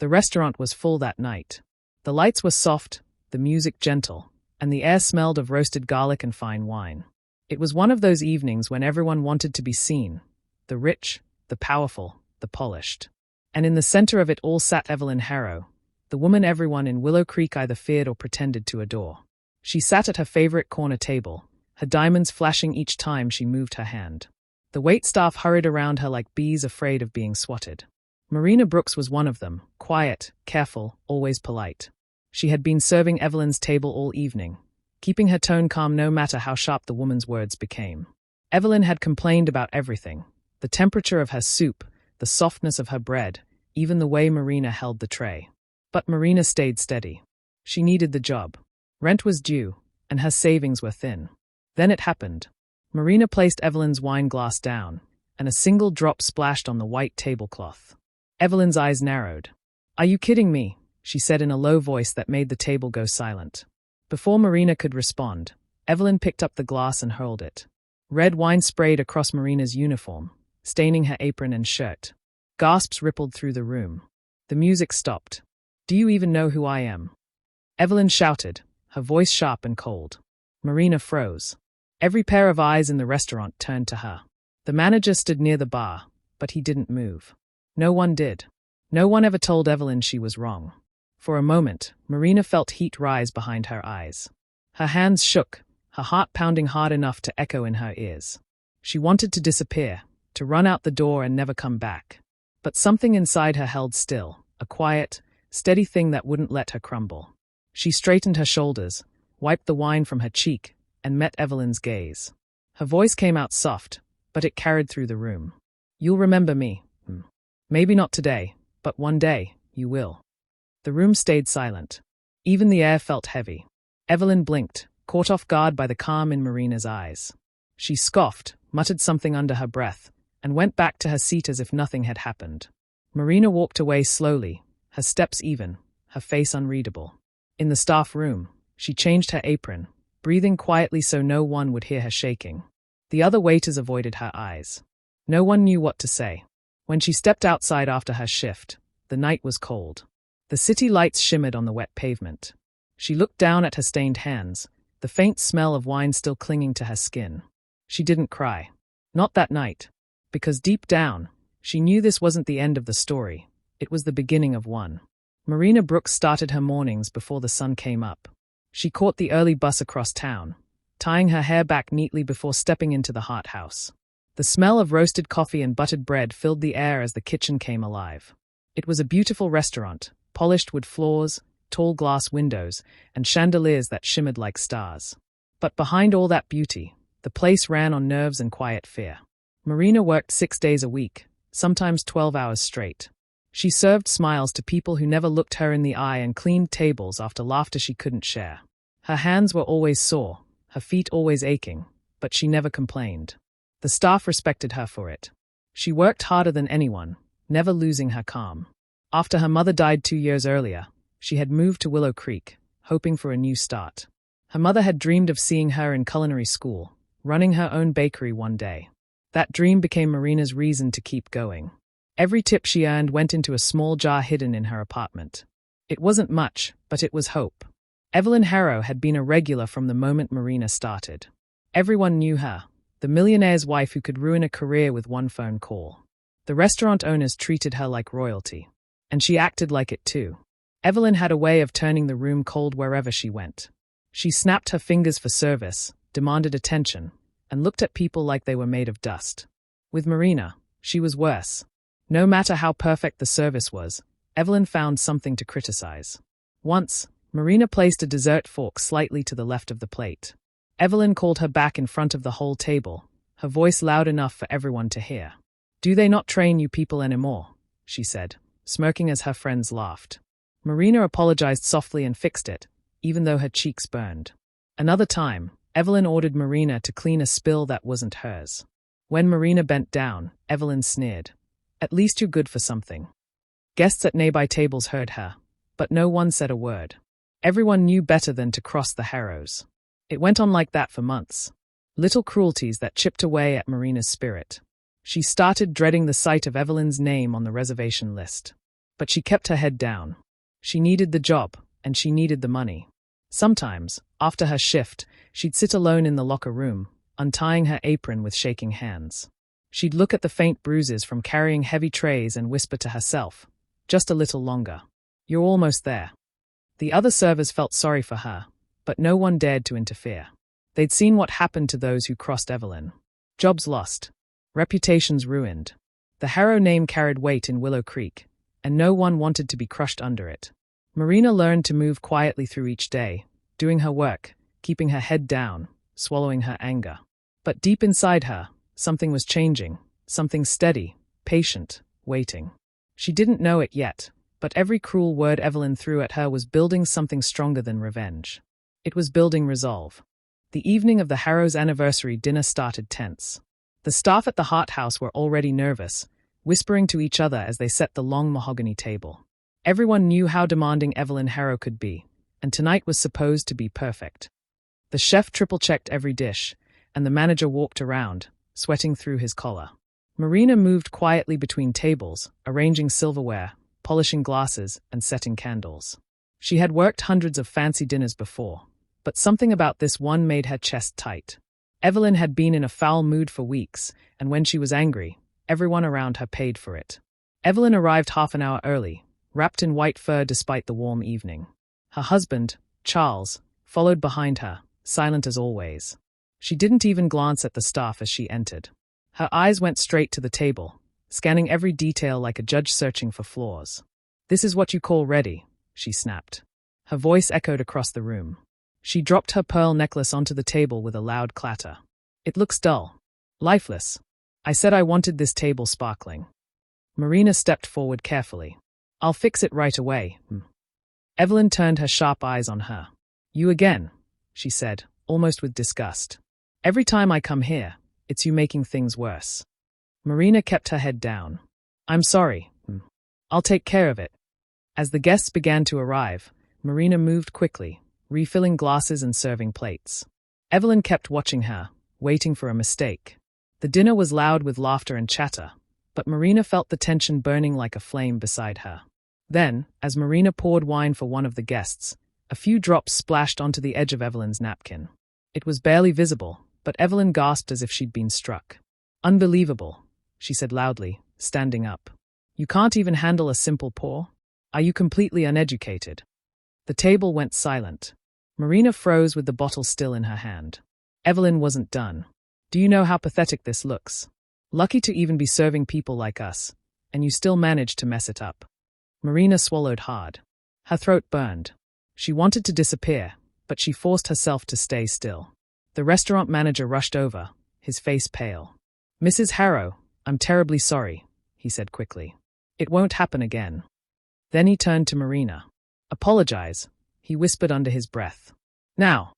The restaurant was full that night. The lights were soft, the music gentle, and the air smelled of roasted garlic and fine wine. It was one of those evenings when everyone wanted to be seen, the rich, the powerful, the polished. And in the center of it all sat Evelyn Harrow, the woman everyone in Willow Creek either feared or pretended to adore. She sat at her favorite corner table, her diamonds flashing each time she moved her hand. The waitstaff hurried around her like bees afraid of being swatted. Marina Brooks was one of them, quiet, careful, always polite. She had been serving Evelyn's table all evening, keeping her tone calm no matter how sharp the woman's words became. Evelyn had complained about everything, the temperature of her soup, the softness of her bread, even the way Marina held the tray. But Marina stayed steady. She needed the job. Rent was due, and her savings were thin. Then it happened. Marina placed Evelyn's wine glass down, and a single drop splashed on the white tablecloth. Evelyn's eyes narrowed. "Are you kidding me?" she said in a low voice that made the table go silent. Before Marina could respond, Evelyn picked up the glass and hurled it. Red wine sprayed across Marina's uniform, staining her apron and shirt. Gasps rippled through the room. The music stopped. "Do you even know who I am?" Evelyn shouted, her voice sharp and cold. Marina froze. Every pair of eyes in the restaurant turned to her. The manager stood near the bar, but he didn't move. No one did. No one ever told Evelyn she was wrong. For a moment, Marina felt heat rise behind her eyes. Her hands shook, her heart pounding hard enough to echo in her ears. She wanted to disappear, to run out the door and never come back. But something inside her held still, a quiet, steady thing that wouldn't let her crumble. She straightened her shoulders, wiped the wine from her cheek, and met Evelyn's gaze. Her voice came out soft, but it carried through the room. "You'll remember me. Maybe not today, but one day, you will." The room stayed silent. Even the air felt heavy. Evelyn blinked, caught off guard by the calm in Marina's eyes. She scoffed, muttered something under her breath, and went back to her seat as if nothing had happened. Marina walked away slowly, her steps even, her face unreadable. In the staff room, she changed her apron, breathing quietly so no one would hear her shaking. The other waiters avoided her eyes. No one knew what to say. When she stepped outside after her shift, the night was cold. The city lights shimmered on the wet pavement. She looked down at her stained hands, the faint smell of wine still clinging to her skin. She didn't cry. Not that night. Because deep down, she knew this wasn't the end of the story. It was the beginning of one. Marina Brooks started her mornings before the sun came up. She caught the early bus across town, tying her hair back neatly before stepping into the Hart House. The smell of roasted coffee and buttered bread filled the air as the kitchen came alive. It was a beautiful restaurant, polished wood floors, tall glass windows, and chandeliers that shimmered like stars. But behind all that beauty, the place ran on nerves and quiet fear. Marina worked 6 days a week, sometimes 12 hours straight. She served smiles to people who never looked her in the eye and cleaned tables after laughter she couldn't share. Her hands were always sore, her feet always aching, but she never complained. The staff respected her for it. She worked harder than anyone, never losing her calm. After her mother died 2 years earlier, she had moved to Willow Creek, hoping for a new start. Her mother had dreamed of seeing her in culinary school, running her own bakery one day. That dream became Marina's reason to keep going. Every tip she earned went into a small jar hidden in her apartment. It wasn't much, but it was hope. Evelyn Harrow had been a regular from the moment Marina started. Everyone knew her, the millionaire's wife who could ruin a career with one phone call. The restaurant owners treated her like royalty. And she acted like it too. Evelyn had a way of turning the room cold wherever she went. She snapped her fingers for service, demanded attention, and looked at people like they were made of dust. With Marina, she was worse. No matter how perfect the service was, Evelyn found something to criticize. Once, Marina placed a dessert fork slightly to the left of the plate. Evelyn called her back in front of the whole table, her voice loud enough for everyone to hear. "Do they not train you people anymore?" she said, smirking as her friends laughed. Marina apologized softly and fixed it, even though her cheeks burned. Another time, Evelyn ordered Marina to clean a spill that wasn't hers. When Marina bent down, Evelyn sneered. "At least you're good for something." Guests at nearby tables heard her, but no one said a word. Everyone knew better than to cross the Harrows. It went on like that for months. Little cruelties that chipped away at Marina's spirit. She started dreading the sight of Evelyn's name on the reservation list. But she kept her head down. She needed the job, and she needed the money. Sometimes, after her shift, she'd sit alone in the locker room, untying her apron with shaking hands. She'd look at the faint bruises from carrying heavy trays and whisper to herself, "Just a little longer. You're almost there." The other servers felt sorry for her, but no one dared to interfere. They'd seen what happened to those who crossed Evelyn. Jobs lost. Reputations ruined. The Harrow name carried weight in Willow Creek, and no one wanted to be crushed under it. Marina learned to move quietly through each day, doing her work, keeping her head down, swallowing her anger. But deep inside her, something was changing, something steady, patient, waiting. She didn't know it yet, but every cruel word Evelyn threw at her was building something stronger than revenge. It was building resolve. The evening of the Harrow's anniversary dinner started tense. The staff at the Hart House were already nervous, whispering to each other as they set the long mahogany table. Everyone knew how demanding Evelyn Harrow could be, and tonight was supposed to be perfect. The chef triple-checked every dish, and the manager walked around, sweating through his collar. Marina moved quietly between tables, arranging silverware, polishing glasses, and setting candles. She had worked hundreds of fancy dinners before, but something about this one made her chest tight. Evelyn had been in a foul mood for weeks, and when she was angry, everyone around her paid for it. Evelyn arrived half an hour early, wrapped in white fur despite the warm evening. Her husband, Charles, followed behind her, silent as always. She didn't even glance at the staff as she entered. Her eyes went straight to the table, scanning every detail like a judge searching for flaws. "This is what you call ready," she snapped. Her voice echoed across the room. She dropped her pearl necklace onto the table with a loud clatter. "It looks dull. Lifeless. I said I wanted this table sparkling." Marina stepped forward carefully. "I'll fix it right away." Evelyn turned her sharp eyes on her. "You again," she said, almost with disgust. "Every time I come here, it's you making things worse." Marina kept her head down. "I'm sorry. I'll take care of it." As the guests began to arrive, Marina moved quickly, refilling glasses and serving plates. Evelyn kept watching her, waiting for a mistake. The dinner was loud with laughter and chatter, but Marina felt the tension burning like a flame beside her. Then, as Marina poured wine for one of the guests, a few drops splashed onto the edge of Evelyn's napkin. It was barely visible, but Evelyn gasped as if she'd been struck. "Unbelievable," she said loudly, standing up. "You can't even handle a simple pour? Are you completely uneducated?" The table went silent. Marina froze with the bottle still in her hand. Evelyn wasn't done. "Do you know how pathetic this looks? Lucky to even be serving people like us, and you still managed to mess it up." Marina swallowed hard. Her throat burned. She wanted to disappear, but she forced herself to stay still. The restaurant manager rushed over, his face pale. "Mrs. Harrow, I'm terribly sorry," he said quickly. "It won't happen again." Then he turned to Marina. "Apologize," he whispered under his breath. "Now."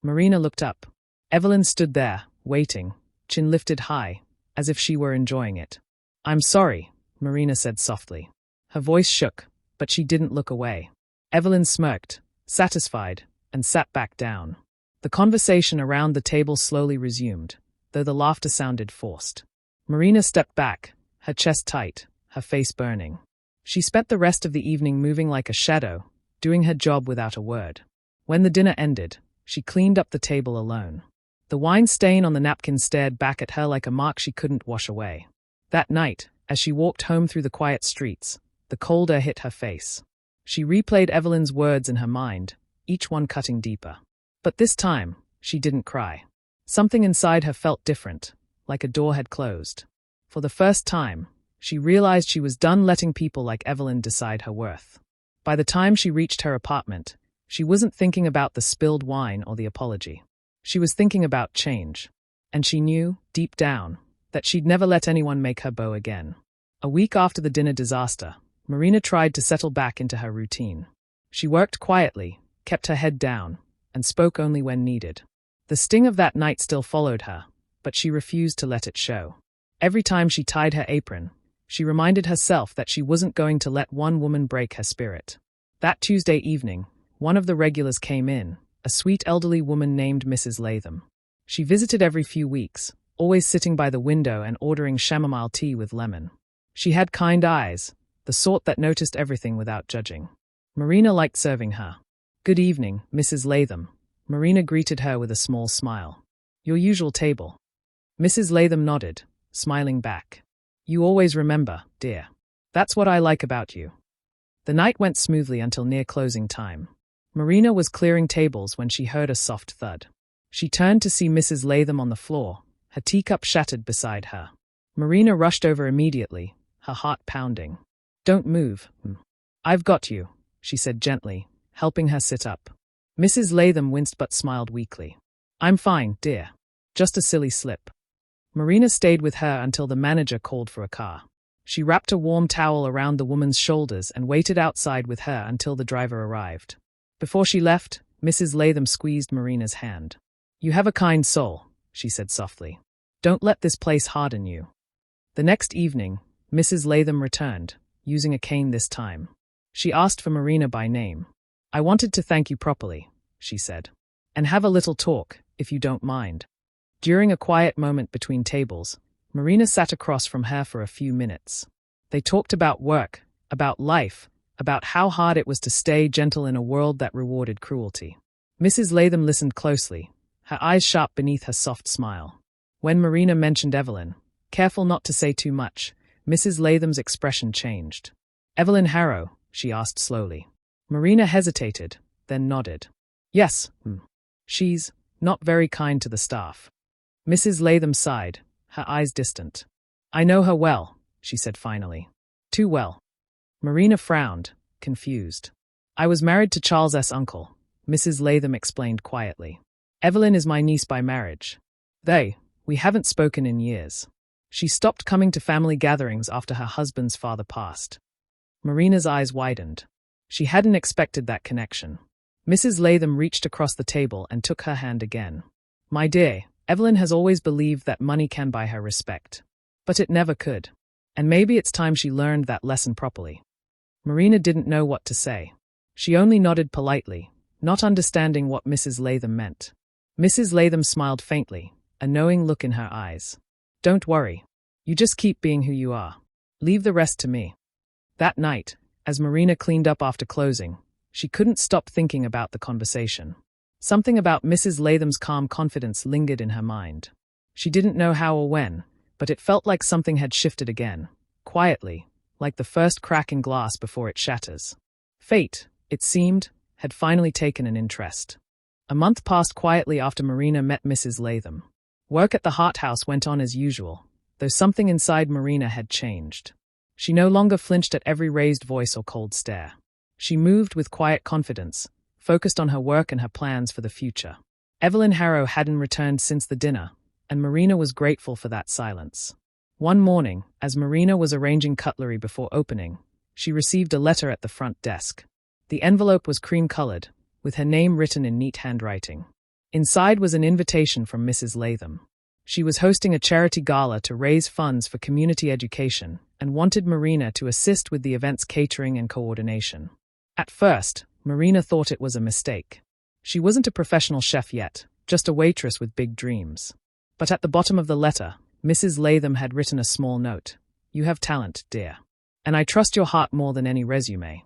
Marina looked up. Evelyn stood there, waiting, chin lifted high, as if she were enjoying it. "I'm sorry," Marina said softly. Her voice shook, but she didn't look away. Evelyn smirked, satisfied, and sat back down. The conversation around the table slowly resumed, though the laughter sounded forced. Marina stepped back, her chest tight, her face burning. She spent the rest of the evening moving like a shadow, doing her job without a word. When the dinner ended, she cleaned up the table alone. The wine stain on the napkin stared back at her like a mark she couldn't wash away. That night, as she walked home through the quiet streets, the cold air hit her face. She replayed Evelyn's words in her mind, each one cutting deeper. But this time, she didn't cry. Something inside her felt different, like a door had closed. For the first time, she realized she was done letting people like Evelyn decide her worth. By the time she reached her apartment, she wasn't thinking about the spilled wine or the apology. She was thinking about change. And she knew, deep down, that she'd never let anyone make her beau again. A week after the dinner disaster, Marina tried to settle back into her routine. She worked quietly, kept her head down, and spoke only when needed. The sting of that night still followed her, but she refused to let it show. Every time she tied her apron, she reminded herself that she wasn't going to let one woman break her spirit. That Tuesday evening, one of the regulars came in, a sweet elderly woman named Mrs. Latham. She visited every few weeks, always sitting by the window and ordering chamomile tea with lemon. She had kind eyes, the sort that noticed everything without judging. Marina liked serving her. "Good evening, Mrs. Latham." Marina greeted her with a small smile. "Your usual table." Mrs. Latham nodded, smiling back. "You always remember, dear. That's what I like about you." The night went smoothly until near closing time. Marina was clearing tables when she heard a soft thud. She turned to see Mrs. Latham on the floor, her teacup shattered beside her. Marina rushed over immediately, her heart pounding. "Don't move. I've got you," she said gently, helping her sit up. Mrs. Latham winced but smiled weakly. "I'm fine, dear. Just a silly slip." Marina stayed with her until the manager called for a car. She wrapped a warm towel around the woman's shoulders and waited outside with her until the driver arrived. Before she left, Mrs. Latham squeezed Marina's hand. "You have a kind soul," she said softly. "Don't let this place harden you." The next evening, Mrs. Latham returned, using a cane this time. She asked for Marina by name. "I wanted to thank you properly," she said. "And have a little talk, if you don't mind." During a quiet moment between tables, Marina sat across from her for a few minutes. They talked about work, about life, about how hard it was to stay gentle in a world that rewarded cruelty. Mrs. Latham listened closely, her eyes sharp beneath her soft smile. When Marina mentioned Evelyn, careful not to say too much, Mrs. Latham's expression changed. "Evelyn Harrow?" she asked slowly. Marina hesitated, then nodded. "Yes, she's not very kind to the staff." Mrs. Latham sighed, her eyes distant. "I know her well," she said finally. "Too well." Marina frowned, confused. "I was married to Charles' uncle," Mrs. Latham explained quietly. "Evelyn is my niece by marriage. We haven't spoken in years. She stopped coming to family gatherings after her husband's father passed." Marina's eyes widened. She hadn't expected that connection. Mrs. Latham reached across the table and took her hand again. "My dear, Evelyn has always believed that money can buy her respect. But it never could. And maybe it's time she learned that lesson properly." Marina didn't know what to say. She only nodded politely, not understanding what Mrs. Latham meant. Mrs. Latham smiled faintly, a knowing look in her eyes. "Don't worry. You just keep being who you are. Leave the rest to me." That night, as Marina cleaned up after closing, she couldn't stop thinking about the conversation. Something about Mrs. Latham's calm confidence lingered in her mind. She didn't know how or when, but it felt like something had shifted again, quietly, like the first crack in glass before it shatters. Fate, it seemed, had finally taken an interest. A month passed quietly after Marina met Mrs. Latham. Work at the Hart House went on as usual, though something inside Marina had changed. She no longer flinched at every raised voice or cold stare. She moved with quiet confidence, focused on her work and her plans for the future. Evelyn Harrow hadn't returned since the dinner, and Marina was grateful for that silence. One morning, as Marina was arranging cutlery before opening, she received a letter at the front desk. The envelope was cream-colored, with her name written in neat handwriting. Inside was an invitation from Mrs. Latham. She was hosting a charity gala to raise funds for community education and wanted Marina to assist with the event's catering and coordination. At first, Marina thought it was a mistake. She wasn't a professional chef yet, just a waitress with big dreams. But at the bottom of the letter, Mrs. Latham had written a small note. "You have talent, dear. And I trust your heart more than any resume."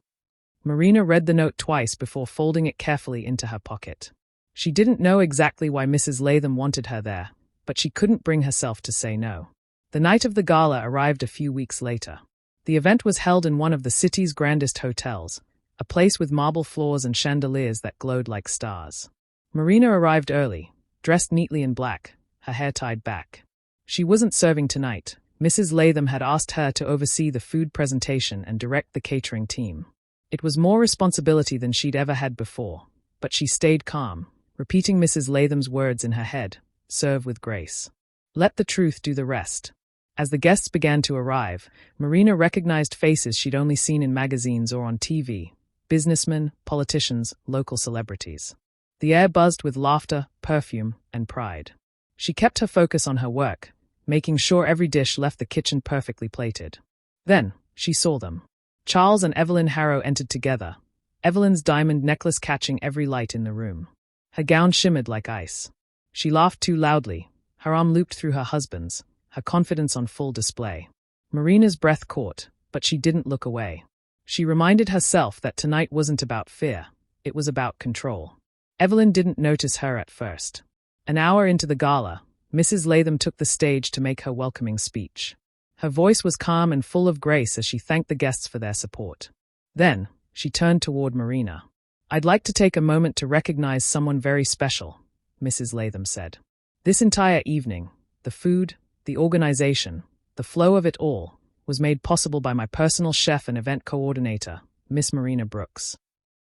Marina read the note twice before folding it carefully into her pocket. She didn't know exactly why Mrs. Latham wanted her there, but she couldn't bring herself to say no. The night of the gala arrived a few weeks later. The event was held in one of the city's grandest hotels, a place with marble floors and chandeliers that glowed like stars. Marina arrived early, dressed neatly in black, her hair tied back. She wasn't serving tonight. Mrs. Latham had asked her to oversee the food presentation and direct the catering team. It was more responsibility than she'd ever had before, but she stayed calm, repeating Mrs. Latham's words in her head, "Serve with grace. Let the truth do the rest." As the guests began to arrive, Marina recognized faces she'd only seen in magazines or on TV: businessmen, politicians, local celebrities. The air buzzed with laughter, perfume, and pride. She kept her focus on her work, making sure every dish left the kitchen perfectly plated. Then, she saw them. Charles and Evelyn Harrow entered together, Evelyn's diamond necklace catching every light in the room. Her gown shimmered like ice. She laughed too loudly, her arm looped through her husband's, her confidence on full display. Marina's breath caught, but she didn't look away. She reminded herself that tonight wasn't about fear, it was about control. Evelyn didn't notice her at first. An hour into the gala, Mrs. Latham took the stage to make her welcoming speech. Her voice was calm and full of grace as she thanked the guests for their support. Then, she turned toward Marina. "I'd like to take a moment to recognize someone very special," Mrs. Latham said. "This entire evening, the food, the organization, the flow of it all, was made possible by my personal chef and event coordinator, Miss Marina Brooks."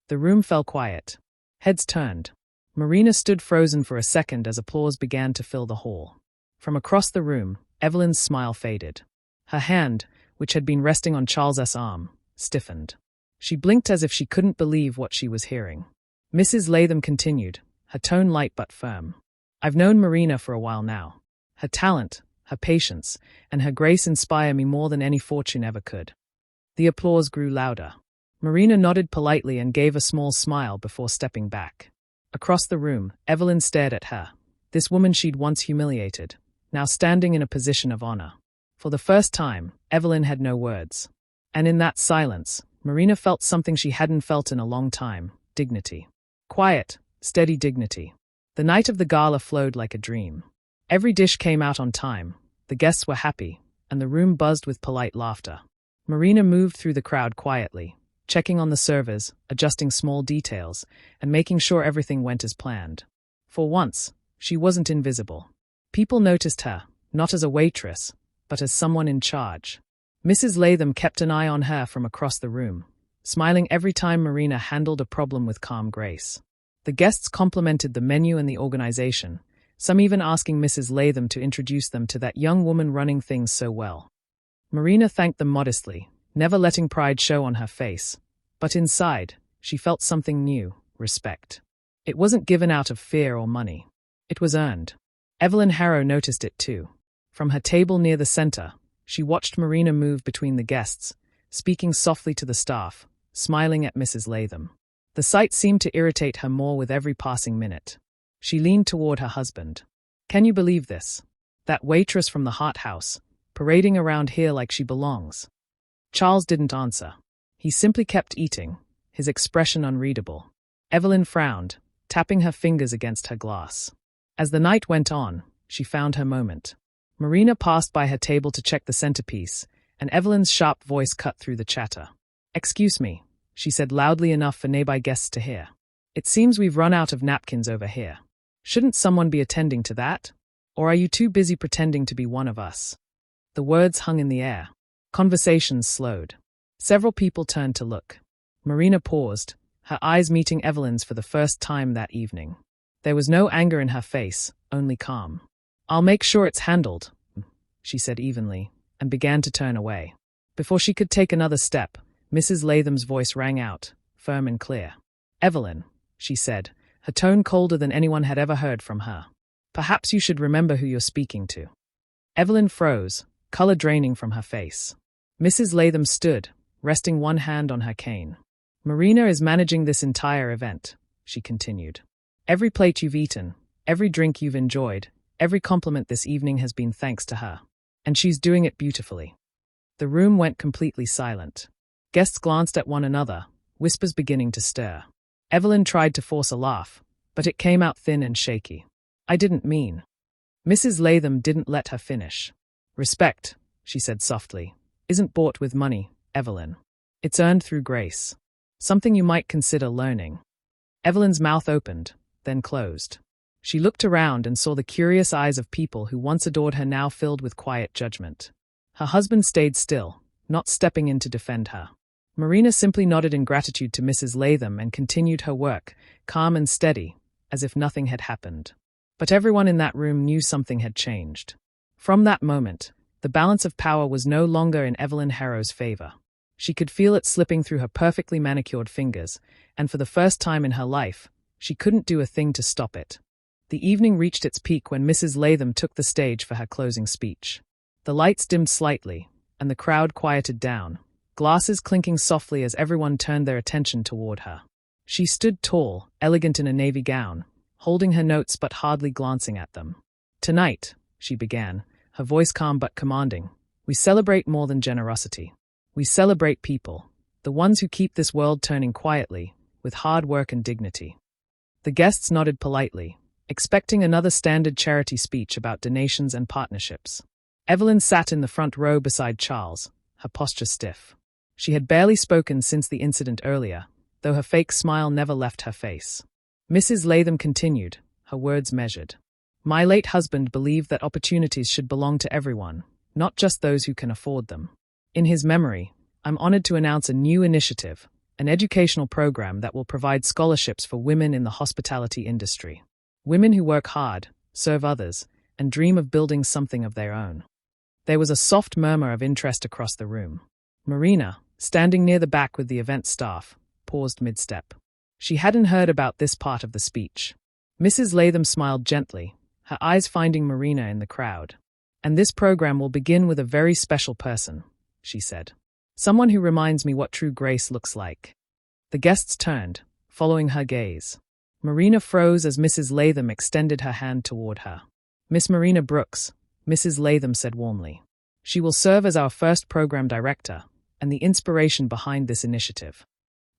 The room fell quiet. Heads turned. Marina stood frozen for a second as applause began to fill the hall. From across the room, Evelyn's smile faded. Her hand, which had been resting on Charles's arm, stiffened. She blinked as if she couldn't believe what she was hearing. Mrs. Latham continued, her tone light but firm. "I've known Marina for a while now. Her talent, her patience, and her grace inspire me more than any fortune ever could." The applause grew louder. Marina nodded politely and gave a small smile before stepping back. Across the room, Evelyn stared at her, this woman she'd once humiliated, now standing in a position of honor. For the first time, Evelyn had no words. And in that silence, Marina felt something she hadn't felt in a long time: dignity. Quiet, steady dignity. The night of the gala flowed like a dream. Every dish came out on time, the guests were happy, and the room buzzed with polite laughter. Marina moved through the crowd quietly, checking on the servers, adjusting small details, and making sure everything went as planned. For once, she wasn't invisible. People noticed her, not as a waitress, but as someone in charge. Mrs. Latham kept an eye on her from across the room, smiling every time Marina handled a problem with calm grace. The guests complimented the menu and the organization, some even asking Mrs. Latham to introduce them to that young woman running things so well. Marina thanked them modestly, never letting pride show on her face, but inside, she felt something new: respect. It wasn't given out of fear or money. It was earned. Evelyn Harrow noticed it too. From her table near the center, she watched Marina move between the guests, speaking softly to the staff, smiling at Mrs. Latham. The sight seemed to irritate her more with every passing minute. She leaned toward her husband. "Can you believe this? That waitress from the Hart House, parading around here like she belongs." Charles didn't answer. He simply kept eating, his expression unreadable. Evelyn frowned, tapping her fingers against her glass. As the night went on, she found her moment. Marina passed by her table to check the centerpiece, and Evelyn's sharp voice cut through the chatter. "Excuse me," she said loudly enough for nearby guests to hear. "It seems we've run out of napkins over here. Shouldn't someone be attending to that? Or are you too busy pretending to be one of us?" The words hung in the air. Conversations slowed. Several people turned to look. Marina paused, her eyes meeting Evelyn's for the first time that evening. There was no anger in her face, only calm. "I'll make sure it's handled," she said evenly, and began to turn away. Before she could take another step, Mrs. Latham's voice rang out, firm and clear. "Evelyn," she said, her tone colder than anyone had ever heard from her. "Perhaps you should remember who you're speaking to." Evelyn froze, color draining from her face. Mrs. Latham stood, resting one hand on her cane. "Marina is managing this entire event," she continued. "Every plate you've eaten, every drink you've enjoyed, every compliment this evening has been thanks to her. And she's doing it beautifully." The room went completely silent. Guests glanced at one another, whispers beginning to stir. Evelyn tried to force a laugh, but it came out thin and shaky. "I didn't mean." Mrs. Latham didn't let her finish. "Respect," she said softly, "isn't bought with money, Evelyn. It's earned through grace. Something you might consider learning." Evelyn's mouth opened, then closed. She looked around and saw the curious eyes of people who once adored her now filled with quiet judgment. Her husband stayed still, not stepping in to defend her. Marina simply nodded in gratitude to Mrs. Latham and continued her work, calm and steady, as if nothing had happened. But everyone in that room knew something had changed. From that moment, the balance of power was no longer in Evelyn Harrow's favor. She could feel it slipping through her perfectly manicured fingers, and for the first time in her life, she couldn't do a thing to stop it. The evening reached its peak when Mrs. Latham took the stage for her closing speech. The lights dimmed slightly, and the crowd quieted down, glasses clinking softly as everyone turned their attention toward her. She stood tall, elegant in a navy gown, holding her notes but hardly glancing at them. "Tonight," she began, her voice calm but commanding, "we celebrate more than generosity. We celebrate people, the ones who keep this world turning quietly, with hard work and dignity." The guests nodded politely, expecting another standard charity speech about donations and partnerships. Evelyn sat in the front row beside Charles, her posture stiff. She had barely spoken since the incident earlier, though her fake smile never left her face. Mrs. Latham continued, her words measured. "My late husband believed that opportunities should belong to everyone, not just those who can afford them. In his memory, I'm honored to announce a new initiative, an educational program that will provide scholarships for women in the hospitality industry. Women who work hard, serve others, and dream of building something of their own." There was a soft murmur of interest across the room. Marina, standing near the back with the event staff, paused mid-step. She hadn't heard about this part of the speech. Mrs. Latham smiled gently, her eyes finding Marina in the crowd. "And this program will begin with a very special person," she said. "Someone who reminds me what true grace looks like." The guests turned, following her gaze. Marina froze as Mrs. Latham extended her hand toward her. "Miss Marina Brooks," Mrs. Latham said warmly. "She will serve as our first program director and the inspiration behind this initiative."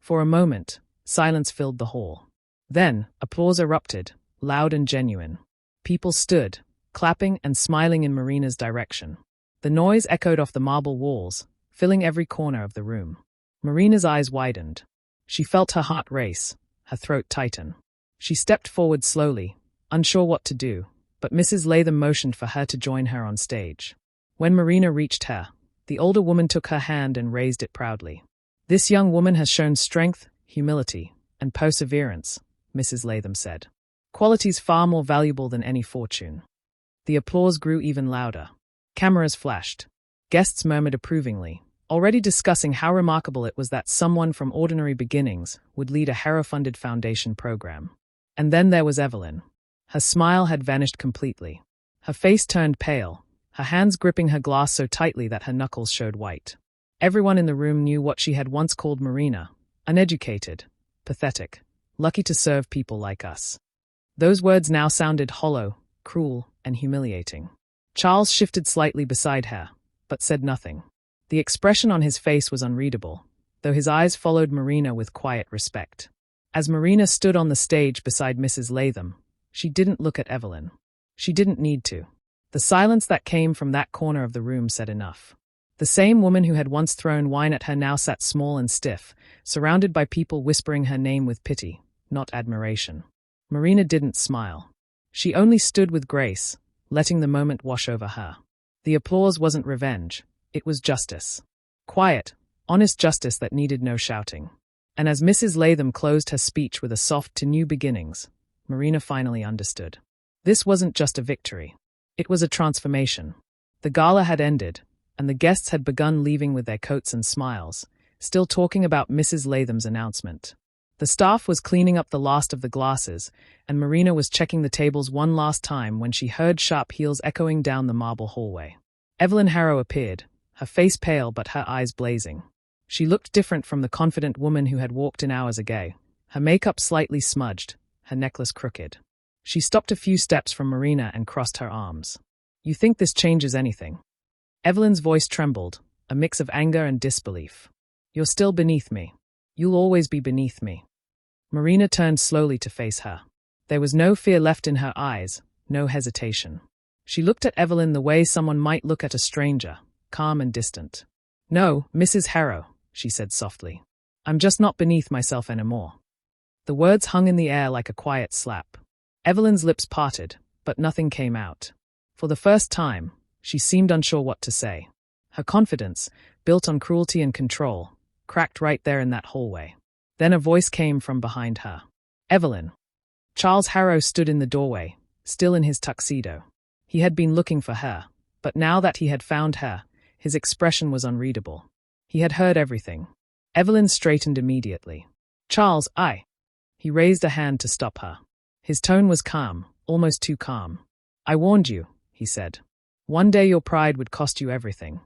For a moment, silence filled the hall. Then, applause erupted, loud and genuine. People stood, clapping and smiling in Marina's direction. The noise echoed off the marble walls, filling every corner of the room. Marina's eyes widened. She felt her heart race, her throat tighten. She stepped forward slowly, unsure what to do, but Mrs. Latham motioned for her to join her on stage. When Marina reached her, the older woman took her hand and raised it proudly. "This young woman has shown strength, humility, and perseverance," Mrs. Latham said. "Qualities far more valuable than any fortune." The applause grew even louder. Cameras flashed. Guests murmured approvingly, already discussing how remarkable it was that someone from ordinary beginnings would lead a Harrow-funded foundation program. And then there was Evelyn. Her smile had vanished completely. Her face turned pale, her hands gripping her glass so tightly that her knuckles showed white. Everyone in the room knew what she had once called Marina: uneducated, pathetic, lucky to serve people like us. Those words now sounded hollow, cruel, and humiliating. Charles shifted slightly beside her, but said nothing. The expression on his face was unreadable, though his eyes followed Marina with quiet respect. As Marina stood on the stage beside Mrs. Latham, she didn't look at Evelyn. She didn't need to. The silence that came from that corner of the room said enough. The same woman who had once thrown wine at her now sat small and stiff, surrounded by people whispering her name with pity, not admiration. Marina didn't smile. She only stood with grace, letting the moment wash over her. The applause wasn't revenge, it was justice. Quiet, honest justice that needed no shouting. And as Mrs. Latham closed her speech with a soft "to new beginnings," Marina finally understood. This wasn't just a victory. It was a transformation. The gala had ended, and the guests had begun leaving with their coats and smiles, still talking about Mrs. Latham's announcement. The staff was cleaning up the last of the glasses, and Marina was checking the tables one last time when she heard sharp heels echoing down the marble hallway. Evelyn Harrow appeared, her face pale but her eyes blazing. She looked different from the confident woman who had walked in hours ago, her makeup slightly smudged, her necklace crooked. She stopped a few steps from Marina and crossed her arms. "You think this changes anything?" Evelyn's voice trembled, a mix of anger and disbelief. "You're still beneath me. You'll always be beneath me." Marina turned slowly to face her. There was no fear left in her eyes, no hesitation. She looked at Evelyn the way someone might look at a stranger, calm and distant. "No, Mrs. Harrow," she said softly. "I'm just not beneath myself anymore." The words hung in the air like a quiet slap. Evelyn's lips parted, but nothing came out. For the first time, she seemed unsure what to say. Her confidence, built on cruelty and control, cracked right there in that hallway. Then a voice came from behind her. "Evelyn." Charles Harrow stood in the doorway, still in his tuxedo. He had been looking for her, but now that he had found her, his expression was unreadable. He had heard everything. Evelyn straightened immediately. "Charles, I." He raised a hand to stop her. His tone was calm, almost too calm. "I warned you," he said. "One day your pride would cost you everything."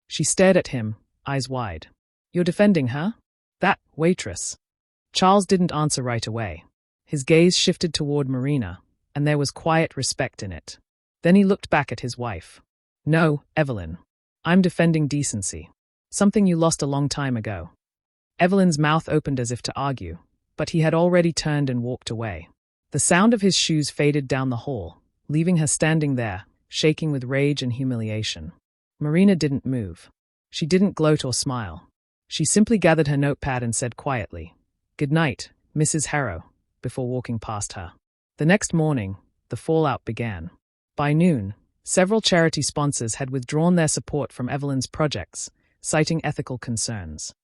She stared at him, eyes wide. "You're defending her? That waitress?" Charles didn't answer right away. His gaze shifted toward Marina, and there was quiet respect in it. Then he looked back at his wife. "No, Evelyn. I'm defending decency. Something you lost a long time ago. Evelyn's mouth opened as if to argue, but he had already turned and walked away. The sound of his shoes faded down the hall, leaving her standing there, shaking with rage and humiliation. Marina didn't move. She didn't gloat or smile. She simply gathered her notepad and said quietly, "Good night, Mrs. Harrow," before walking past her. The next morning, the fallout began. By noon, several charity sponsors had withdrawn their support from Evelyn's projects, citing ethical concerns.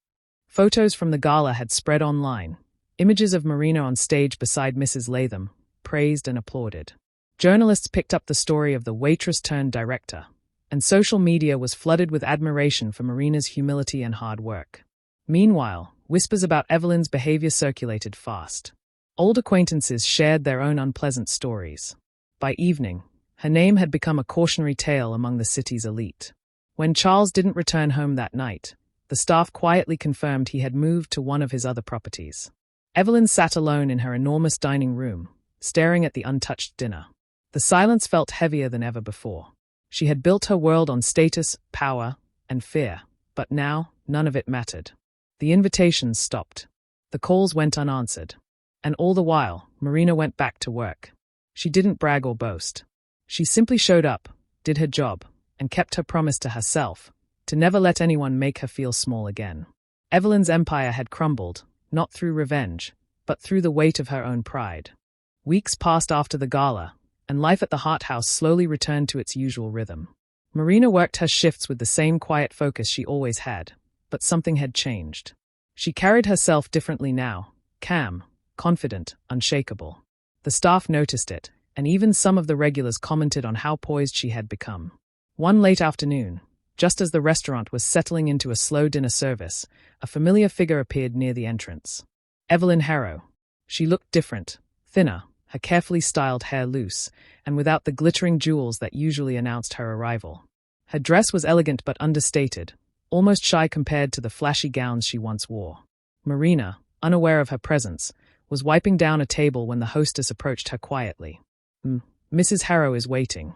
Photos from the gala had spread online, images of Marina on stage beside Mrs. Latham, praised and applauded. Journalists picked up the story of the waitress-turned-director, and social media was flooded with admiration for Marina's humility and hard work. Meanwhile, whispers about Evelyn's behavior circulated fast. Old acquaintances shared their own unpleasant stories. By evening, her name had become a cautionary tale among the city's elite. When Charles didn't return home that night, the staff quietly confirmed he had moved to one of his other properties. Evelyn sat alone in her enormous dining room, staring at the untouched dinner. The silence felt heavier than ever before. She had built her world on status, power, and fear, but now none of it mattered. The invitations stopped. The calls went unanswered. And all the while, Marina went back to work. She didn't brag or boast. She simply showed up, did her job, and kept her promise to herself, to never let anyone make her feel small again. Evelyn's empire had crumbled, not through revenge, but through the weight of her own pride. Weeks passed after the gala, and life at the Hart House slowly returned to its usual rhythm. Marina worked her shifts with the same quiet focus she always had, but something had changed. She carried herself differently now, calm, confident, unshakable. The staff noticed it, and even some of the regulars commented on how poised she had become. One late afternoon, just as the restaurant was settling into a slow dinner service, a familiar figure appeared near the entrance. Evelyn Harrow. She looked different, thinner, her carefully styled hair loose, and without the glittering jewels that usually announced her arrival. Her dress was elegant but understated, almost shy compared to the flashy gowns she once wore. Marina, unaware of her presence, was wiping down a table when the hostess approached her quietly. "Mrs. Harrow is waiting."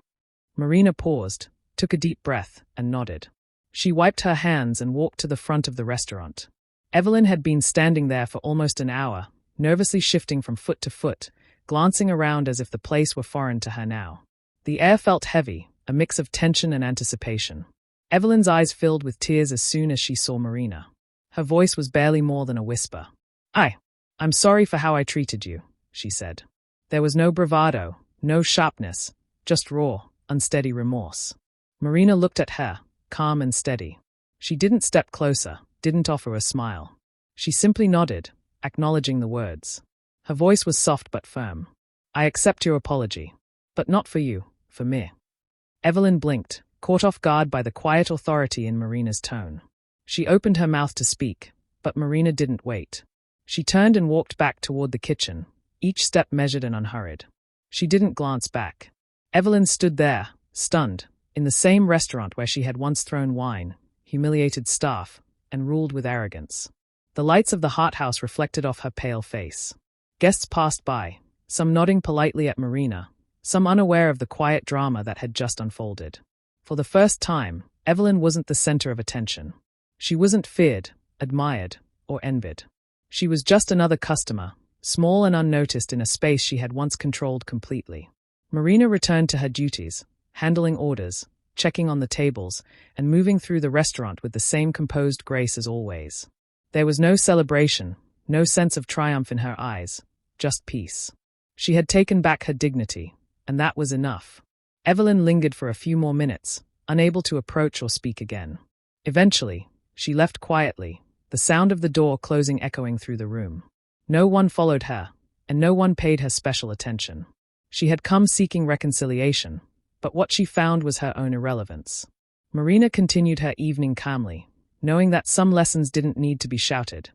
Marina paused, took a deep breath, and nodded. She wiped her hands and walked to the front of the restaurant. Evelyn had been standing there for almost an hour, nervously shifting from foot to foot, glancing around as if the place were foreign to her now. The air felt heavy, a mix of tension and anticipation. Evelyn's eyes filled with tears as soon as she saw Marina. Her voice was barely more than a whisper. I'm sorry for how I treated you," she said. There was no bravado, no sharpness, just raw, unsteady remorse. Marina looked at her, calm and steady. She didn't step closer, didn't offer a smile. She simply nodded, acknowledging the words. Her voice was soft but firm. "I accept your apology. But not for you, for me." Evelyn blinked, caught off guard by the quiet authority in Marina's tone. She opened her mouth to speak, but Marina didn't wait. She turned and walked back toward the kitchen, each step measured and unhurried. She didn't glance back. Evelyn stood there, stunned, in the same restaurant where she had once thrown wine, humiliated staff, and ruled with arrogance. The lights of the Hart House reflected off her pale face. Guests passed by, some nodding politely at Marina, some unaware of the quiet drama that had just unfolded. For the first time, Evelyn wasn't the center of attention. She wasn't feared, admired, or envied. She was just another customer, small and unnoticed in a space she had once controlled completely. Marina returned to her duties, handling orders, checking on the tables, and moving through the restaurant with the same composed grace as always. There was no celebration, no sense of triumph in her eyes, just peace. She had taken back her dignity, and that was enough. Evelyn lingered for a few more minutes, unable to approach or speak again. Eventually, she left quietly, the sound of the door closing echoing through the room. No one followed her, and no one paid her special attention. She had come seeking reconciliation, but what she found was her own irrelevance. Marina continued her evening calmly, knowing that some lessons didn't need to be shouted.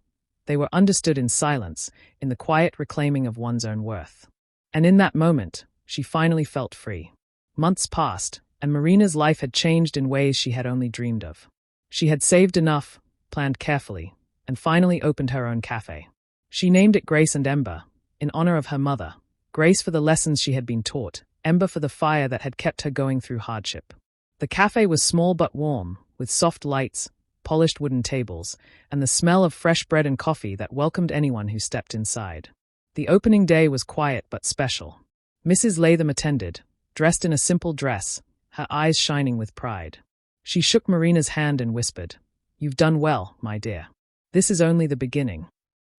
They were understood in silence, in the quiet reclaiming of one's own worth. And in that moment, she finally felt free. Months passed, and Marina's life had changed in ways she had only dreamed of. She had saved enough, planned carefully, and finally opened her own cafe. She named it Grace and Ember, in honor of her mother. Grace for the lessons she had been taught, Ember for the fire that had kept her going through hardship. The cafe was small but warm, with soft lights, polished wooden tables, and the smell of fresh bread and coffee that welcomed anyone who stepped inside. The opening day was quiet but special. Mrs. Latham attended, dressed in a simple dress, her eyes shining with pride. She shook Marina's hand and whispered, "You've done well, my dear. This is only the beginning."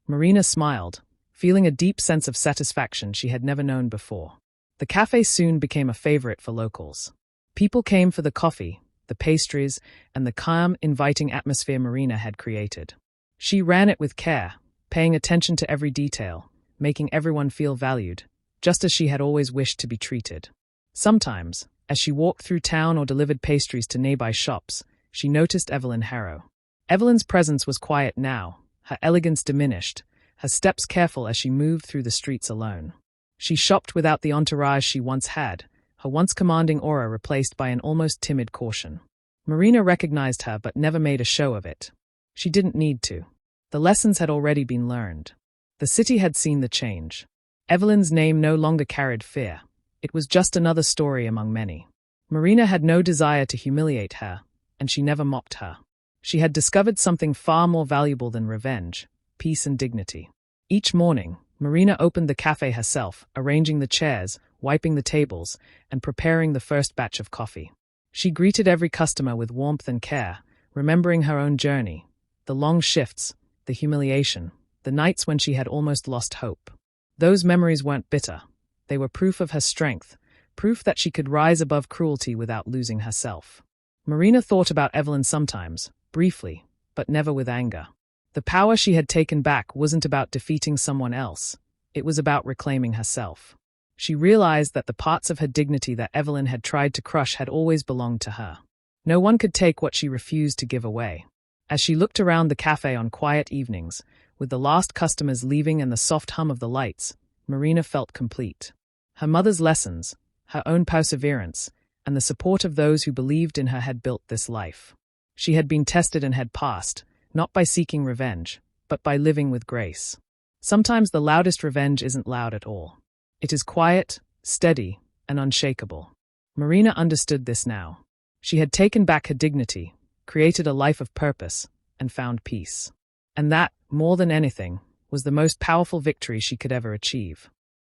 Marina smiled, feeling a deep sense of satisfaction she had never known before. The cafe soon became a favorite for locals. People came for the coffee, the pastries, and the calm, inviting atmosphere Marina had created. She ran it with care, paying attention to every detail, making everyone feel valued, just as she had always wished to be treated. Sometimes, as she walked through town or delivered pastries to nearby shops, she noticed Evelyn Harrow. Evelyn's presence was quiet now, her elegance diminished, her steps careful as she moved through the streets alone. She shopped without the entourage she once had, her once commanding aura replaced by an almost timid caution. Marina recognized her but never made a show of it. She didn't need to. The lessons had already been learned. The city had seen the change. Evelyn's name no longer carried fear. It was just another story among many. Marina had no desire to humiliate her, and she never mocked her. She had discovered something far more valuable than revenge: peace and dignity. Each morning, Marina opened the cafe herself, arranging the chairs, wiping the tables, and preparing the first batch of coffee. She greeted every customer with warmth and care, remembering her own journey, the long shifts, the humiliation, the nights when she had almost lost hope. Those memories weren't bitter. They were proof of her strength, proof that she could rise above cruelty without losing herself. Marina thought about Evelyn sometimes, briefly, but never with anger. The power she had taken back wasn't about defeating someone else. It was about reclaiming herself. She realized that the parts of her dignity that Evelyn had tried to crush had always belonged to her. No one could take what she refused to give away. As she looked around the cafe on quiet evenings, with the last customers leaving and the soft hum of the lights, Marina felt complete. Her mother's lessons, her own perseverance, and the support of those who believed in her had built this life. She had been tested and had passed, not by seeking revenge, but by living with grace. Sometimes the loudest revenge isn't loud at all. It is quiet, steady, and unshakable. Marina understood this now. She had taken back her dignity, created a life of purpose, and found peace. And that, more than anything, was the most powerful victory she could ever achieve.